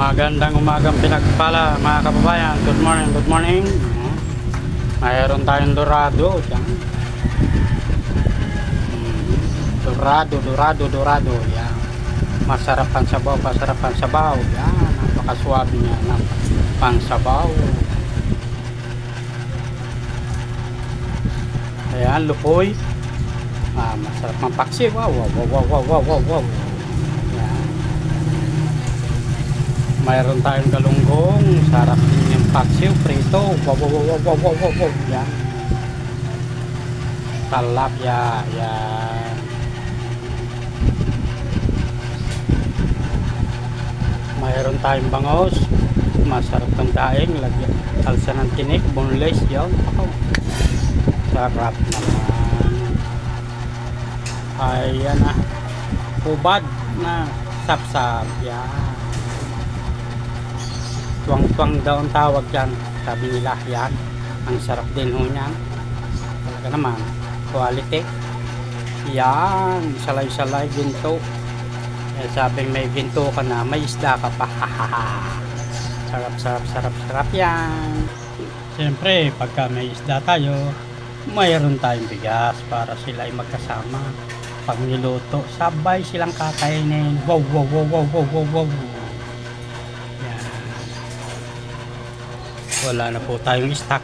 Magandang umagang pinagpala mga kababayan. Good morning, good morning. Mayroon tayong dorado yan. Dorado yan. Masarap ang sabaw, yan. Napakaswabe niya ng pansabaw. Ayan, lupoy. Masarap ang paksi. Wow. Mayroon tayong galunggong, sarap din yung paksiw, prito, wow, yan. Talapya, yan. Mayroon tayong bangos, masarap ng daing, lagyan salsa ng tinik, boneless, yan. Sarap naman. Ayan na, ubad na sapsap, yan. Tuwang-tuwang daw ang tawag yan, sabi nila, yan. Ang sarap din ho niyan. Talaga naman, quality. Yan, salay-salay, ginto. Sabing may ginto ka na, may isda ka pa. Sarap yan. Siyempre, pagka may isda tayo, mayroon tayong bigas para sila ay magkasama. Pag niluto, sabay silang kakainin. Wow. Wala na po tayong stock.